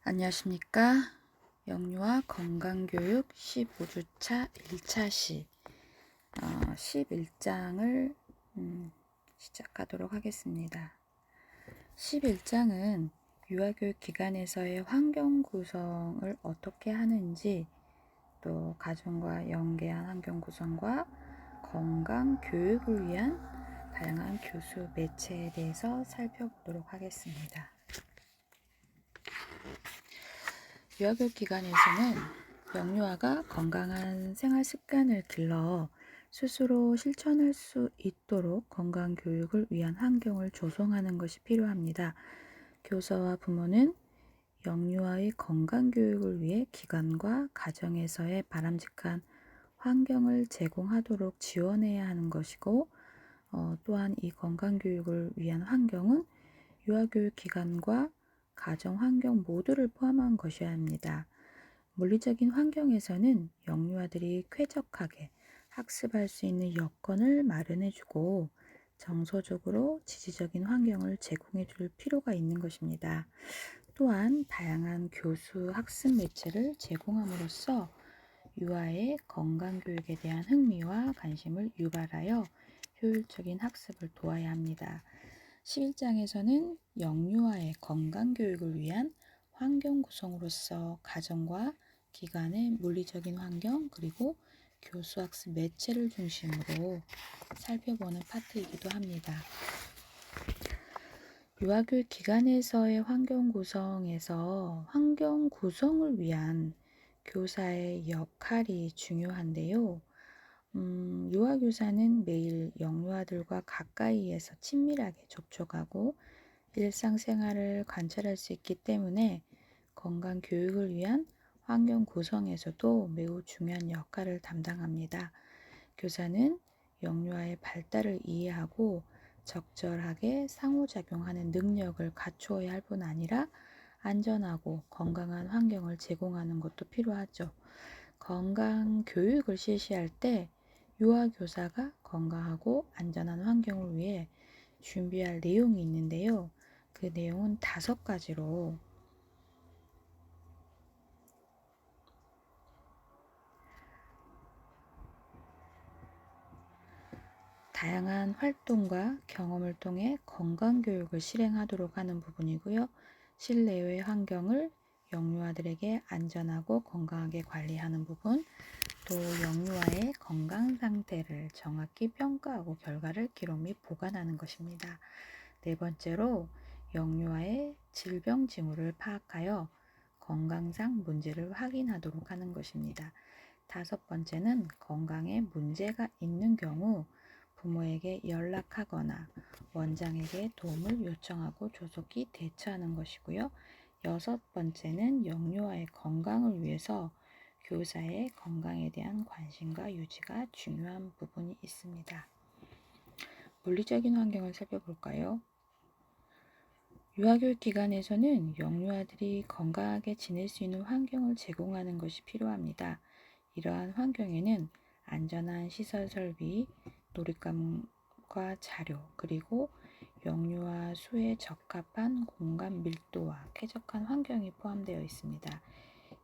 안녕하십니까. 영유아 건강교육 15주차 1차 시 11장을 시작하도록 하겠습니다. 11장은 유아교육 기관에서의 환경 구성을 어떻게 하는지, 또 가정과 연계한 환경 구성과 건강 교육을 위한 다양한 교수 매체에 대해서 살펴보도록 하겠습니다. 유아교육 기관에서는 영유아가 건강한 생활 습관을 길러 스스로 실천할 수 있도록 건강교육을 위한 환경을 조성하는 것이 필요합니다. 교사와 부모는 영유아의 건강교육을 위해 기관과 가정에서의 바람직한 환경을 제공하도록 지원해야 하는 것이고, 또한 이 건강교육을 위한 환경은 유아교육 기관과 가정 환경 모두를 포함한 것이어야 합니다. 물리적인 환경에서는 영유아들이 쾌적하게 학습할 수 있는 여건을 마련해주고 정서적으로 지지적인 환경을 제공해 줄 필요가 있는 것입니다. 또한 다양한 교수 학습 매체를 제공함으로써 유아의 건강교육에 대한 흥미와 관심을 유발하여 효율적인 학습을 도와야 합니다. 11장에서는 영유아의 건강교육을 위한 환경 구성으로서 가정과 기관의 물리적인 환경, 그리고 교수학습 매체를 중심으로 살펴보는 파트이기도 합니다. 유아교육 기관에서의 환경 구성에서 환경 구성을 위한 교사의 역할이 중요한데요. 유아교사는 매일 영유아들과 가까이에서 친밀하게 접촉하고 일상생활을 관찰할 수 있기 때문에 건강 교육을 위한 환경 구성에서도 매우 중요한 역할을 담당합니다. 교사는 영유아의 발달을 이해하고 적절하게 상호작용하는 능력을 갖추어야 할 뿐 아니라 안전하고 건강한 환경을 제공하는 것도 필요하죠. 건강 교육을 실시할 때 유아교사가 건강하고 안전한 환경을 위해 준비할 내용이 있는데요. 그 내용은 5가지로 다양한 활동과 경험을 통해 건강교육을 실행하도록 하는 부분이고요. 실내외 환경을 영유아들에게 안전하고 건강하게 관리하는 부분, 또 영유아의 건강 상태를 정확히 평가하고 결과를 기록 및 보관하는 것입니다. 4번째로 영유아의 질병 징후를 파악하여 건강상 문제를 확인하도록 하는 것입니다. 5번째는 건강에 문제가 있는 경우 부모에게 연락하거나 원장에게 도움을 요청하고 조속히 대처하는 것이고요. 6번째는 영유아의 건강을 위해서 교사의 건강에 대한 관심과 유지가 중요한 부분이 있습니다. 물리적인 환경을 살펴볼까요? 유아교육 기관에서는 영유아들이 건강하게 지낼 수 있는 환경을 제공하는 것이 필요합니다. 이러한 환경에는 안전한 시설 설비, 놀잇감과 자료, 그리고 영유아 수에 적합한 공간 밀도와 쾌적한 환경이 포함되어 있습니다.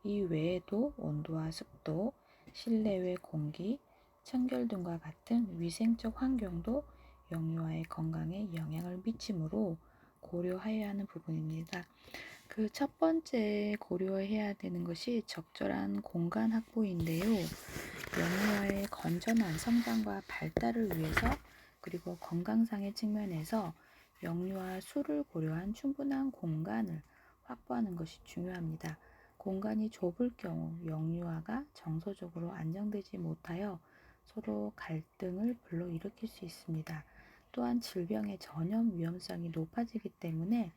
이 외에도 온도와 습도, 실내외 공기, 청결 등과 같은 위생적 환경도 영유아의 건강에 영향을 미치므로 고려해야 하는 부분입니다. 그 첫 번째 고려해야 되는 것이 적절한 공간 확보인데요. 영유아의 건전한 성장과 발달을 위해서, 그리고 건강상의 측면에서 영유아 수를 고려한 충분한 공간을 확보하는 것이 중요합니다. 공간이 좁을 경우 영유아가 정서적으로 안정되지 못하여 서로 갈등을 불러일으킬 수 있습니다. 또한 질병의 전염 위험성이 높아지기 때문에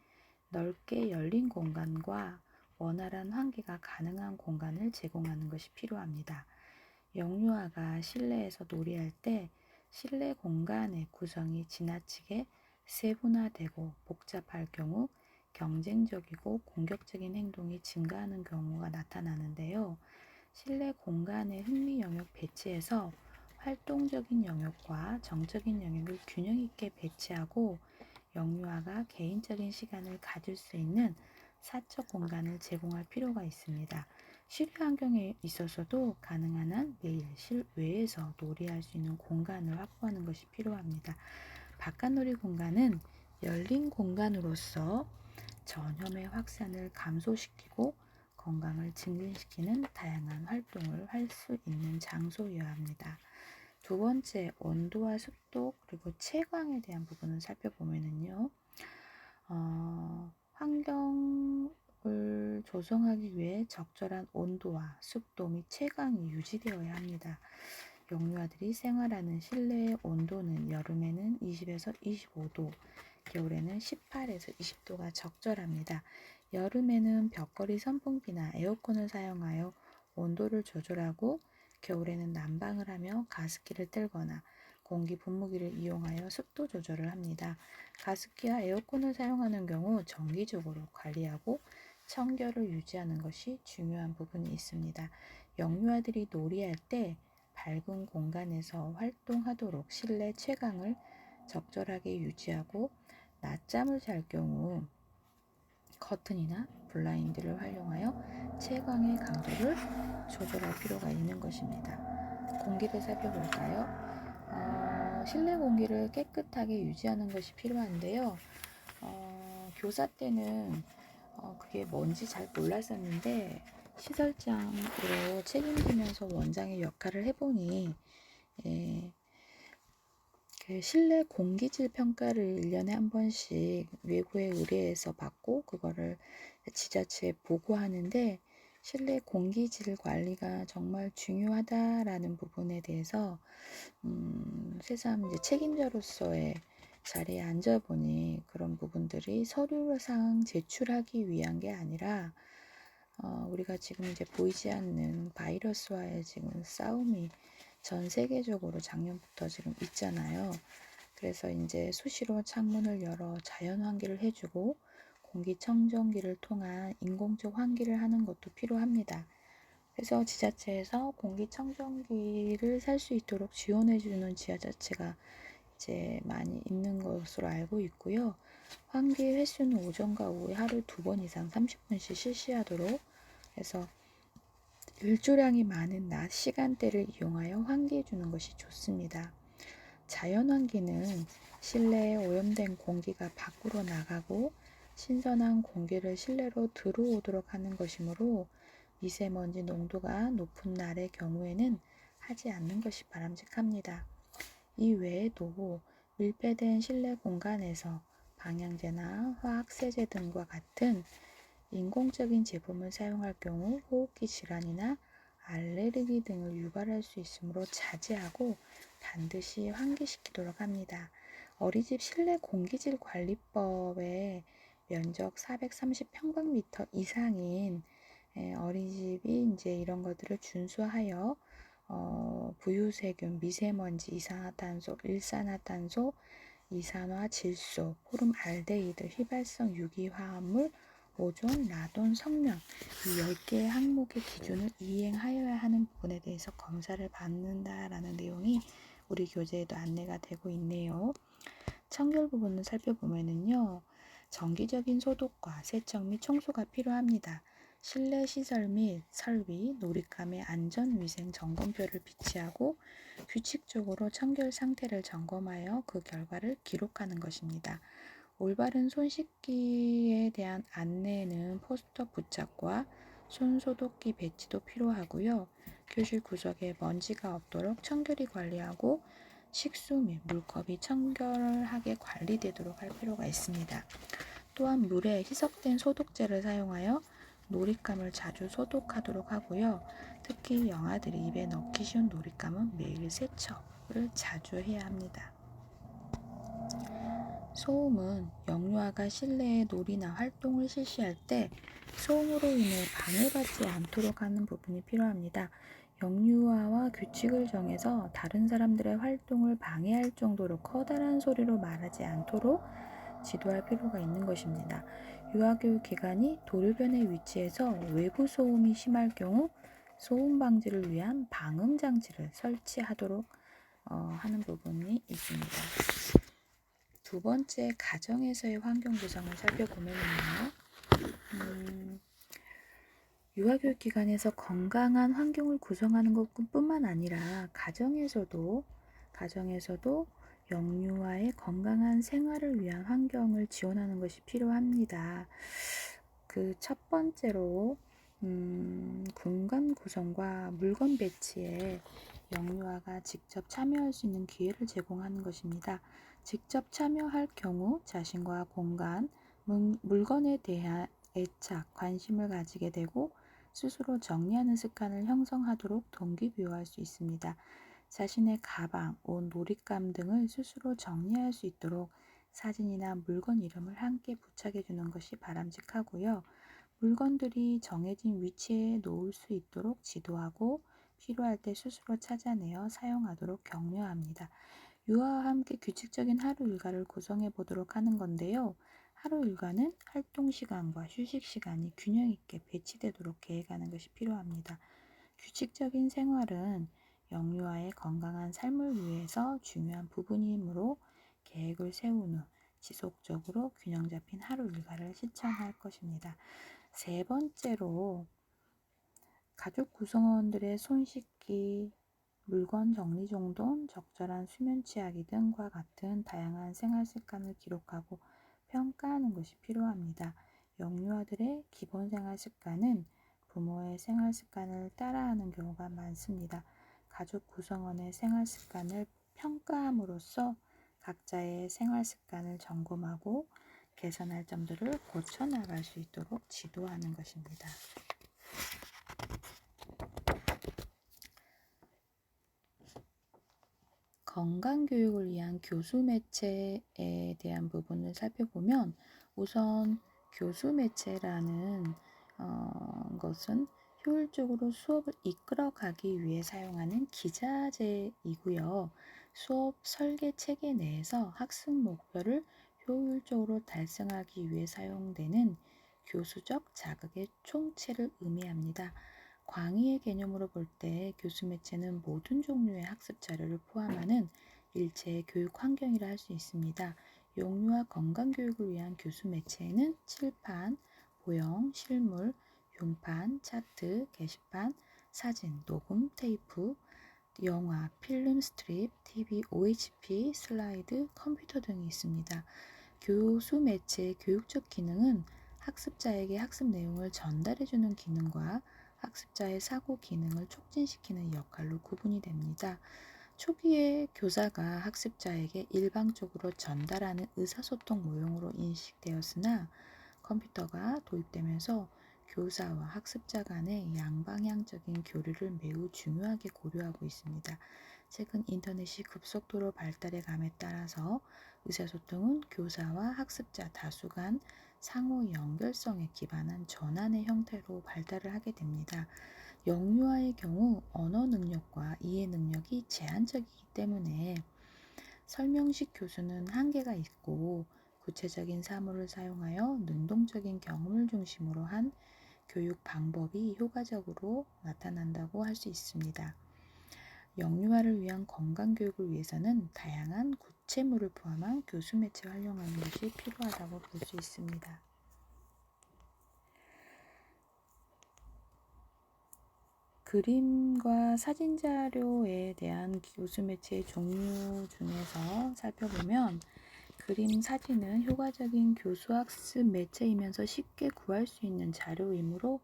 넓게 열린 공간과 원활한 환기가 가능한 공간을 제공하는 것이 필요합니다. 영유아가 실내에서 놀이할 때 실내 공간의 구성이 지나치게 세분화되고 복잡할 경우 경쟁적이고 공격적인 행동이 증가하는 경우가 나타나는데요. 실내 공간의 흥미 영역 배치에서 활동적인 영역과 정적인 영역을 균형 있게 배치하고 영유아가 개인적인 시간을 가질 수 있는 사적 공간을 제공할 필요가 있습니다. 실외 환경에 있어서도 가능한 한 매일 실외에서 놀이할 수 있는 공간을 확보하는 것이 필요합니다. 바깥놀이 공간은 열린 공간으로서 전염의 확산을 감소시키고 건강을 증진시키는 다양한 활동을 할 수 있는 장소여야 합니다. 두 번째, 온도와 습도 그리고 채광에 대한 부분을 살펴보면요. 환경을 조성하기 위해 적절한 온도와 습도 및 채광이 유지되어야 합니다. 영유아들이 생활하는 실내의 온도는 여름에는 20에서 25도, 겨울에는 18에서 20도가 적절합니다. 여름에는 벽걸이 선풍기나 에어컨을 사용하여 온도를 조절하고 겨울에는 난방을 하며 가습기를 틀거나 공기 분무기를 이용하여 습도 조절을 합니다. 가습기와 에어컨을 사용하는 경우 정기적으로 관리하고 청결을 유지하는 것이 중요한 부분이 있습니다. 영유아들이 놀이할 때 밝은 공간에서 활동하도록 실내 채광을 적절하게 유지하고 낮잠을 잘 경우 커튼이나 블라인드를 활용하여 채광의 강도를 조절할 필요가 있는 것입니다. 공기를 살펴볼까요? 실내 공기를 깨끗하게 유지하는 것이 필요한데요. 교사 때는 그게 뭔지 잘 몰랐었는데 시설장으로 책임지면서 원장의 역할을 해보니 그 실내 공기질 평가를 1년에 한 번씩 외부에 의뢰해서 받고 그거를 지자체에 보고하는데 실내 공기질 관리가 정말 중요하다라는 부분에 대해서 새삼 이제 책임자로서의 자리에 앉아보니 그런 부분들이 서류상 제출하기 위한 게 아니라 우리가 지금 이제 보이지 않는 바이러스와의 지금 싸움이 전 세계적으로 작년부터 지금 있잖아요. 그래서 이제 수시로 창문을 열어 자연 환기를 해주고 공기청정기를 통한 인공적 환기를 하는 것도 필요합니다. 그래서 지자체에서 공기청정기를 살 수 있도록 지원해주는 지자체가 이제 많이 있는 것으로 알고 있고요. 환기 횟수는 오전과 오후에 하루 2번 이상 30분씩 실시하도록 해서 일조량이 많은 낮 시간대를 이용하여 환기해 주는 것이 좋습니다. 자연 환기는 실내에 오염된 공기가 밖으로 나가고 신선한 공기를 실내로 들어오도록 하는 것이므로 미세먼지 농도가 높은 날의 경우에는 하지 않는 것이 바람직합니다. 이 외에도 밀폐된 실내 공간에서 방향제나 화학세제 등과 같은 인공적인 제품을 사용할 경우 호흡기 질환이나 알레르기 등을 유발할 수 있으므로 자제하고 반드시 환기시키도록 합니다. 어린이집 실내 공기질 관리법에 면적 430평방미터 이상인 어린이집이 이제 이런 것들을 준수하여 부유세균, 미세먼지, 이산화탄소, 일산화탄소, 이산화 질소, 포름알데히드, 휘발성 유기화합물, 오존, 라돈, 성면 이 10개의 항목의 기준을 이행하여야 하는 부분에 대해서 검사를 받는다라는 내용이 우리 교재에도 안내가 되고 있네요. 청결 부분을 살펴보면요. 정기적인 소독과 세척 및 청소가 필요합니다. 실내 시설 및 설비, 놀이감의 안전위생 점검표를 비치하고 규칙적으로 청결 상태를 점검하여 그 결과를 기록하는 것입니다. 올바른 손 씻기에 대한 안내는 포스터 부착과 손소독기 배치도 필요하고요. 교실 구석에 먼지가 없도록 청결히 관리하고 식수 및 물컵이 청결하게 관리되도록 할 필요가 있습니다. 또한 물에 희석된 소독제를 사용하여 놀잇감을 자주 소독하도록 하고요. 특히 영아들이 입에 넣기 쉬운 놀잇감은 매일 세척을 자주 해야 합니다. 소음은 영유아가 실내에 놀이나 활동을 실시할 때 소음으로 인해 방해받지 않도록 하는 부분이 필요합니다. 영유아와 규칙을 정해서 다른 사람들의 활동을 방해할 정도로 커다란 소리로 말하지 않도록 지도할 필요가 있는 것입니다. 유아교육 기관이 도로변에 위치해서 외부 소음이 심할 경우 소음 방지를 위한 방음 장치를 설치하도록 하는 부분이 있습니다. 두 번째, 가정에서의 환경 구성을 살펴보면요. 유아교육기관에서 건강한 환경을 구성하는 것뿐만 아니라 가정에서도 영유아의 건강한 생활을 위한 환경을 지원하는 것이 필요합니다. 그 첫 번째로 공간 구성과 물건 배치에 영유아가 직접 참여할 수 있는 기회를 제공하는 것입니다. 직접 참여할 경우 자신과 공간, 물건에 대한 애착, 관심을 가지게 되고 스스로 정리하는 습관을 형성하도록 동기부여할 수 있습니다. 자신의 가방, 옷, 놀잇감 등을 스스로 정리할 수 있도록 사진이나 물건 이름을 함께 부착해 주는 것이 바람직하고요. 물건들이 정해진 위치에 놓을 수 있도록 지도하고 필요할 때 스스로 찾아내어 사용하도록 격려합니다. 유아와 함께 규칙적인 하루 일과를 구성해 보도록 하는 건데요. 하루 일과는 활동 시간과 휴식 시간이 균형 있게 배치되도록 계획하는 것이 필요합니다. 규칙적인 생활은 영유아의 건강한 삶을 위해서 중요한 부분이므로 계획을 세운 후 지속적으로 균형 잡힌 하루 일과를 실천할 것입니다. 세 번째로 가족 구성원들의 손 씻기, 물건 정리정돈, 적절한 수면 취하기 등과 같은 다양한 생활 습관을 기록하고 평가하는 것이 필요합니다. 영유아들의 기본 생활 습관은 부모의 생활 습관을 따라하는 경우가 많습니다. 가족 구성원의 생활 습관을 평가함으로써 각자의 생활 습관을 점검하고 개선할 점들을 고쳐 나갈 수 있도록 지도하는 것입니다. 건강교육을 위한 교수 매체에 대한 부분을 살펴보면 우선 교수 매체라는 것은 효율적으로 수업을 이끌어가기 위해 사용하는 기자재이고요. 수업 설계 체계 내에서 학습 목표를 효율적으로 달성하기 위해 사용되는 교수적 자극의 총체를 의미합니다. 광의의 개념으로 볼 때 교수 매체는 모든 종류의 학습 자료를 포함하는 일체의 교육 환경이라 할 수 있습니다. 영유아 건강 교육을 위한 교수 매체에는 칠판, 보형, 실물, 흉판, 차트, 게시판, 사진, 녹음, 테이프, 영화, 필름 스트립, TV, OHP, 슬라이드, 컴퓨터 등이 있습니다. 교수 매체의 교육적 기능은 학습자에게 학습 내용을 전달해주는 기능과 학습자의 사고 기능을 촉진시키는 역할로 구분이 됩니다. 초기에 교사가 학습자에게 일방적으로 전달하는 의사소통 모형으로 인식되었으나 컴퓨터가 도입되면서 교사와 학습자 간의 양방향적인 교류를 매우 중요하게 고려하고 있습니다. 최근 인터넷이 급속도로 발달해 감에 따라서 의사소통은 교사와 학습자 다수 간 상호 연결성에 기반한 전환의 형태로 발달을 하게 됩니다. 영유아의 경우 언어 능력과 이해 능력이 제한적이기 때문에 설명식 교수는 한계가 있고 구체적인 사물을 사용하여 능동적인 경험을 중심으로 한 교육 방법이 효과적으로 나타난다고 할 수 있습니다. 영유아를 위한 건강 교육을 위해서는 다양한 구체물을 포함한 교수 매체 활용하는 것이 필요하다고 볼 수 있습니다. 그림과 사진 자료에 대한 교수 매체의 종류 중에서 살펴보면 그림, 사진은 효과적인 교수학습 매체이면서 쉽게 구할 수 있는 자료이므로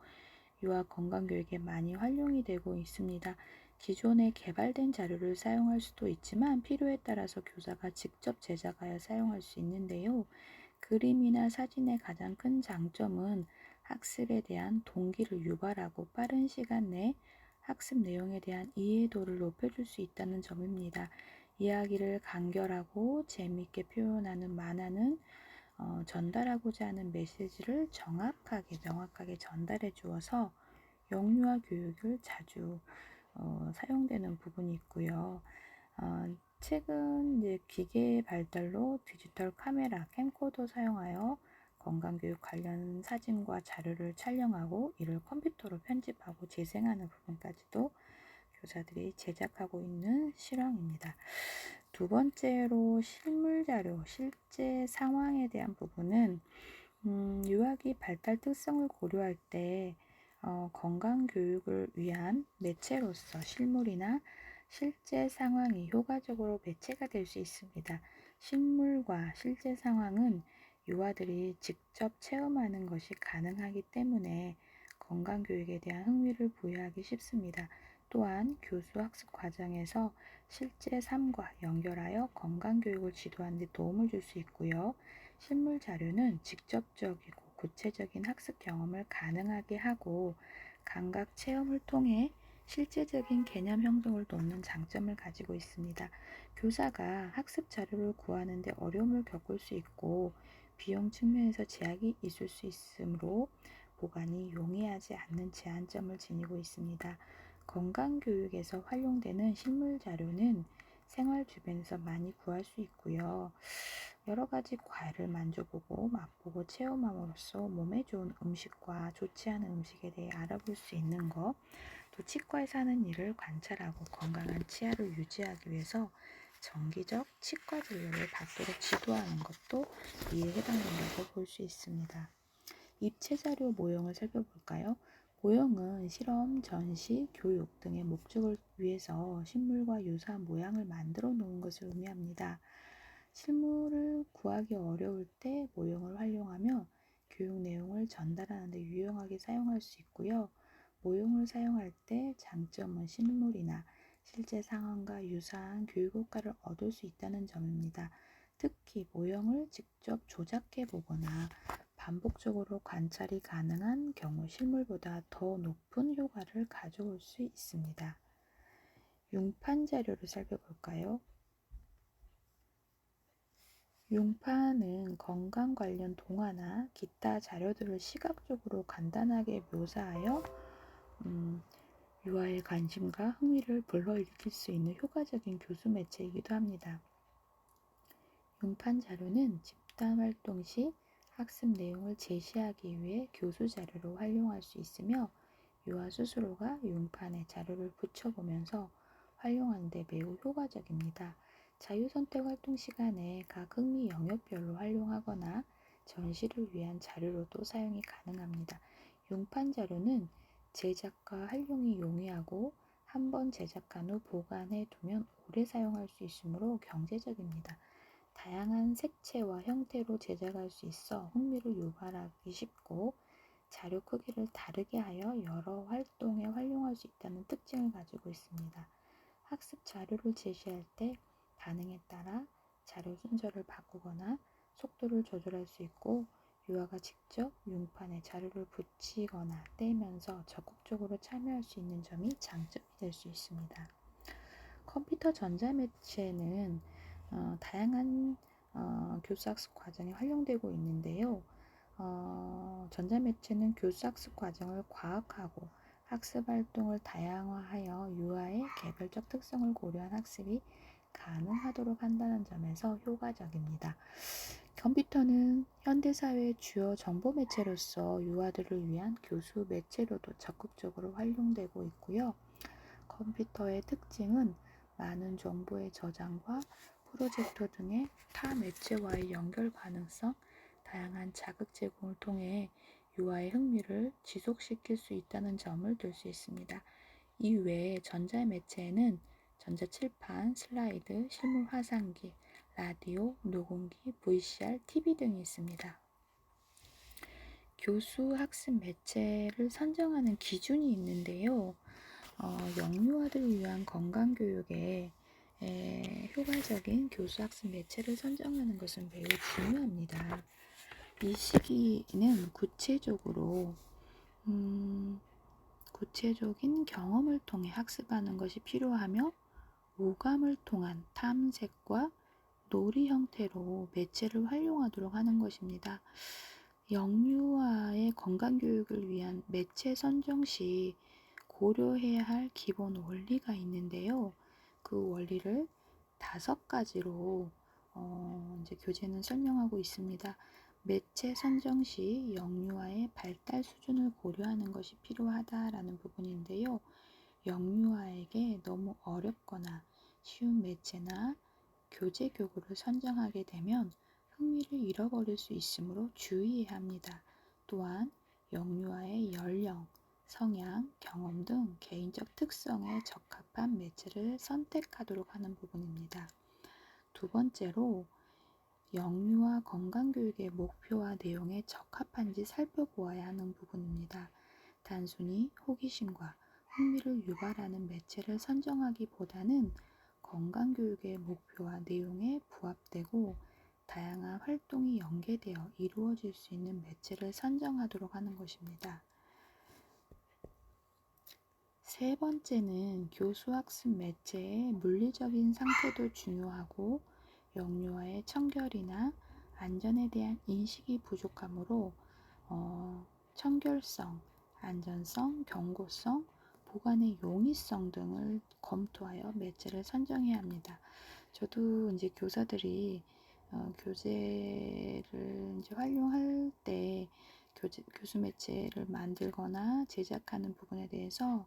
유아 건강교육에 많이 활용이 되고 있습니다. 기존에 개발된 자료를 사용할 수도 있지만 필요에 따라서 교사가 직접 제작하여 사용할 수 있는데요. 그림이나 사진의 가장 큰 장점은 학습에 대한 동기를 유발하고 빠른 시간 내에 학습 내용에 대한 이해도를 높여줄 수 있다는 점입니다. 이야기를 간결하고 재미있게 표현하는 만화는 전달하고자 하는 메시지를 명확하게 전달해 주어서 영유아 교육을 자주 사용되는 부분이 있고요. 최근 이제 기계 발달로 디지털 카메라, 캠코더 사용하여 건강교육 관련 사진과 자료를 촬영하고 이를 컴퓨터로 편집하고 재생하는 부분까지도 교사들이 제작하고 있는 실황입니다. 두 번째로 실물 자료, 실제 상황에 대한 부분은 유아기 발달 특성을 고려할 때 건강 교육을 위한 매체로서 실물이나 실제 상황이 효과적으로 매체가 될 수 있습니다. 실물과 실제 상황은 유아들이 직접 체험하는 것이 가능하기 때문에 건강 교육에 대한 흥미를 부여하기 쉽습니다. 또한 교수 학습 과정에서 실제 삶과 연결하여 건강 교육을 지도하는 데 도움을 줄 수 있고요. 실물 자료는 직접적이고 구체적인 학습 경험을 가능하게 하고 감각 체험을 통해 실제적인 개념 형성을 돕는 장점을 가지고 있습니다. 교사가 학습 자료를 구하는 데 어려움을 겪을 수 있고 비용 측면에서 제약이 있을 수 있으므로 보관이 용이하지 않는 제한점을 지니고 있습니다. 건강교육에서 활용되는 실물 자료는 생활 주변에서 많이 구할 수 있고요. 여러 가지 과일을 만져보고 맛보고 체험함으로써 몸에 좋은 음식과 좋지 않은 음식에 대해 알아볼 수 있는 것, 또 치과에서 하는 일을 관찰하고 건강한 치아를 유지하기 위해서 정기적 치과 진료를 받도록 지도하는 것도 이에 해당된다고 볼 수 있습니다. 입체 자료 모형을 살펴볼까요? 모형은 실험, 전시, 교육 등의 목적을 위해서 식물과 유사한 모양을 만들어 놓은 것을 의미합니다. 실물을 구하기 어려울 때 모형을 활용하며 교육 내용을 전달하는 데 유용하게 사용할 수 있고요. 모형을 사용할 때 장점은 실물이나 실제 상황과 유사한 교육 효과를 얻을 수 있다는 점입니다. 특히 모형을 직접 조작해 보거나 반복적으로 관찰이 가능한 경우 실물보다 더 높은 효과를 가져올 수 있습니다. 융판 자료를 살펴볼까요? 융판은 건강 관련 동화나 기타 자료들을 시각적으로 간단하게 묘사하여 유아의 관심과 흥미를 불러일으킬 수 있는 효과적인 교수 매체이기도 합니다. 융판 자료는 집단 활동 시 학습 내용을 제시하기 위해 교수 자료로 활용할 수 있으며 유아 스스로가 융판에 자료를 붙여보면서 활용하는 데 매우 효과적입니다. 자유선택 활동 시간에 각 흥미 영역별로 활용하거나 전시를 위한 자료로도 사용이 가능합니다. 융판 자료는 제작과 활용이 용이하고 한번 제작한 후 보관해 두면 오래 사용할 수 있으므로 경제적입니다. 다양한 색채와 형태로 제작할 수 있어 흥미를 유발하기 쉽고 자료 크기를 다르게 하여 여러 활동에 활용할 수 있다는 특징을 가지고 있습니다. 학습 자료를 제시할 때 반응에 따라 자료 순서를 바꾸거나 속도를 조절할 수 있고 유아가 직접 융판에 자료를 붙이거나 떼면서 적극적으로 참여할 수 있는 점이 장점이 될 수 있습니다. 컴퓨터 전자매체는 다양한 교수학습 과정에 활용되고 있는데요. 전자매체는 교수학습 과정을 과학하고 학습 활동을 다양화하여 유아의 개별적 특성을 고려한 학습이 가능하도록 한다는 점에서 효과적입니다. 컴퓨터는 현대사회의 주요 정보 매체로서 유아들을 위한 교수 매체로도 적극적으로 활용되고 있고요. 컴퓨터의 특징은 많은 정보의 저장과 프로젝터 등의 타 매체와의 연결 가능성, 다양한 자극 제공을 통해 유아의 흥미를 지속시킬 수 있다는 점을 들 수 있습니다. 이외에 전자매체에는 전자칠판, 슬라이드, 실물 화상기, 라디오, 녹음기, VCR, TV 등이 있습니다. 교수 학습 매체를 선정하는 기준이 있는데요. 영유아들을 위한 건강교육에 효과적인 교수학습 매체를 선정하는 것은 매우 중요합니다. 이 시기는 구체적인 경험을 통해 학습하는 것이 필요하며 오감을 통한 탐색과 놀이 형태로 매체를 활용하도록 하는 것입니다. 영유아의 건강교육을 위한 매체 선정 시 고려해야 할 기본 원리가 있는데요. 그 원리를 5가지로 이제 교재는 설명하고 있습니다. 매체 선정 시 영유아의 발달 수준을 고려하는 것이 필요하다라는 부분인데요. 영유아에게 너무 어렵거나 쉬운 매체나 교재 교구를 선정하게 되면 흥미를 잃어버릴 수 있으므로 주의해야 합니다. 또한 영유아의 연령, 성향, 경험 등 개인적 특성에 적합한 매체를 선택하도록 하는 부분입니다. 두 번째로 영유아 건강교육의 목표와 내용에 적합한지 살펴보아야 하는 부분입니다. 단순히 호기심과 흥미를 유발하는 매체를 선정하기보다는 건강교육의 목표와 내용에 부합되고 다양한 활동이 연계되어 이루어질 수 있는 매체를 선정하도록 하는 것입니다. 세 번째는 교수학습 매체의 물리적인 상태도 중요하고 영유아의 청결이나 안전에 대한 인식이 부족하므로 청결성, 안전성, 경고성, 보관의 용이성 등을 검토하여 매체를 선정해야 합니다. 저도 이제 교사들이 교재를 이제 활용할 때 교수 매체를 만들거나 제작하는 부분에 대해서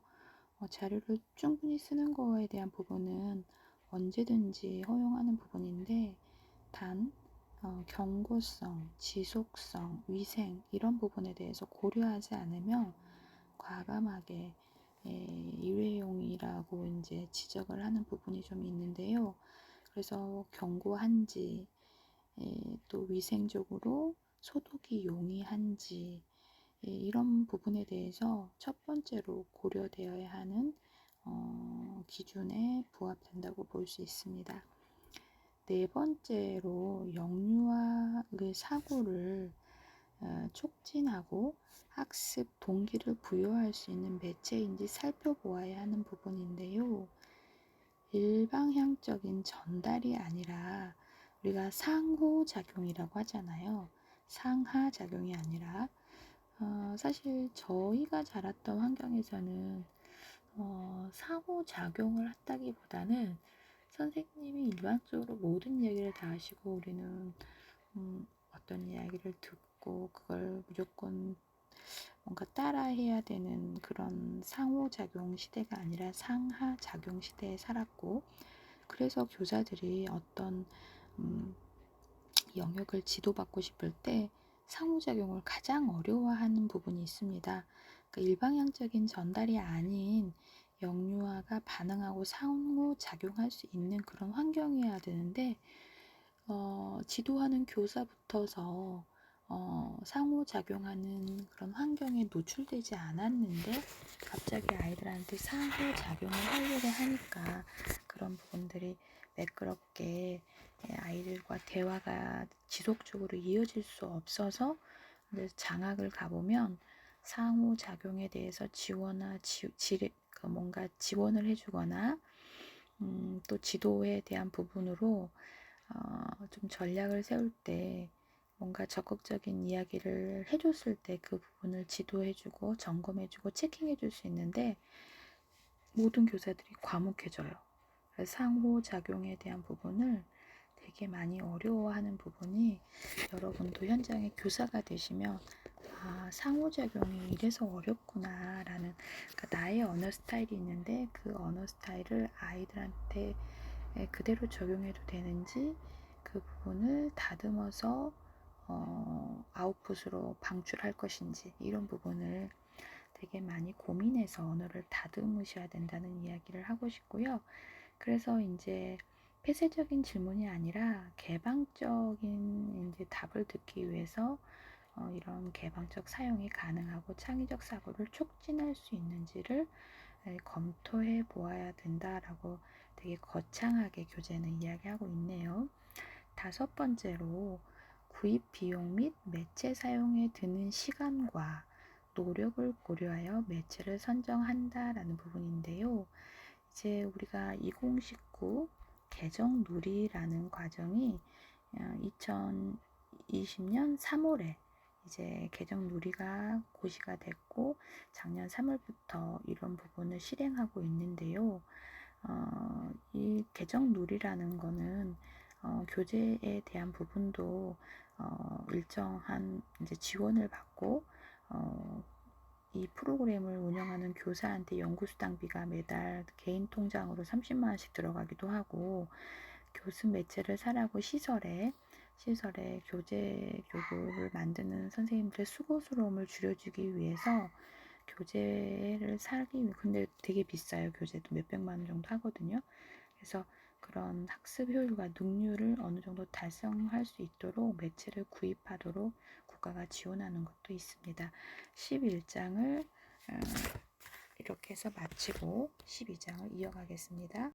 자료를 충분히 쓰는 거에 대한 부분은 언제든지 허용하는 부분인데 단 경고성, 지속성, 위생 이런 부분에 대해서 고려하지 않으면 과감하게 일회용이라고 이제 지적을 하는 부분이 좀 있는데요. 그래서 경고한지 또 위생적으로 소독이 용이한지 이런 부분에 대해서 첫 번째로 고려되어야 하는 기준에 부합된다고 볼 수 있습니다. 네 번째로 영유아의 사고를 촉진하고 학습 동기를 부여할 수 있는 매체인지 살펴보아야 하는 부분인데요. 일방향적인 전달이 아니라 우리가 상호작용이라고 하잖아요. 상하작용이 아니라 사실 저희가 자랐던 환경에서는 상호작용을 한다기보다는 선생님이 일반적으로 모든 얘기를 다 하시고 우리는 어떤 이야기를 듣고 그걸 무조건 뭔가 따라해야 되는 그런 상호작용 시대가 아니라 상하작용 시대에 살았고 그래서 교사들이 어떤 영역을 지도받고 싶을 때 상호작용을 가장 어려워하는 부분이 있습니다. 그러니까 일방향적인 전달이 아닌 영유아가 반응하고 상호작용할 수 있는 그런 환경이어야 되는데 지도하는 교사부터서 상호작용하는 그런 환경에 노출되지 않았는데 갑자기 아이들한테 상호작용을 하려고 하니까 그런 부분들이 매끄럽게 아이들과 대화가 지속적으로 이어질 수 없어서 장학을 가보면 상호작용에 대해서 뭔가 지원을 해주거나 또 지도에 대한 부분으로 좀 전략을 세울 때 뭔가 적극적인 이야기를 해줬을 때 그 부분을 지도해주고 점검해주고 체킹해줄 수 있는데 모든 교사들이 과묵해져요. 상호작용에 대한 부분을 되게 많이 어려워하는 부분이 여러분도 현장의 교사가 되시면 상호작용이 이래서 어렵구나 라는 그러니까 나의 언어 스타일이 있는데 그 언어 스타일을 아이들한테 그대로 적용해도 되는지 그 부분을 다듬어서 아웃풋으로 방출할 것인지 이런 부분을 되게 많이 고민해서 언어를 다듬으셔야 된다는 이야기를 하고 싶고요. 그래서 이제 폐쇄적인 질문이 아니라 개방적인 이제 답을 듣기 위해서 이런 개방적 사용이 가능하고 창의적 사고를 촉진할 수 있는지를 검토해 보아야 된다라고 되게 거창하게 교재는 이야기하고 있네요. 다섯 번째로 구입 비용 및 매체 사용에 드는 시간과 노력을 고려하여 매체를 선정한다라는 부분인데요. 이제 우리가 2019 개정 누리라는 과정이 2020년 3월에 이제 개정 누리가 고시가 됐고 작년 3월부터 이런 부분을 실행하고 있는데요. 이 개정 누리라는 거는 교재에 대한 부분도 일정한 이제 지원을 받고 이 프로그램을 운영하는 교사한테 연구수당비가 매달 개인 통장으로 30만 원씩 들어가기도 하고 교수 매체를 사라고 시설에 교재 교구를 만드는 선생님들의 수고스러움을 줄여주기 위해서 교재를 사기 위해 근데 되게 비싸요. 교재도 몇백만 원 정도 하거든요. 그래서 그런 학습 효율과 능률을 어느 정도 달성할 수 있도록 매체를 구입하도록 국가가 지원하는 것도 있습니다. 11장을 이렇게 해서 마치고 12장을 이어가겠습니다.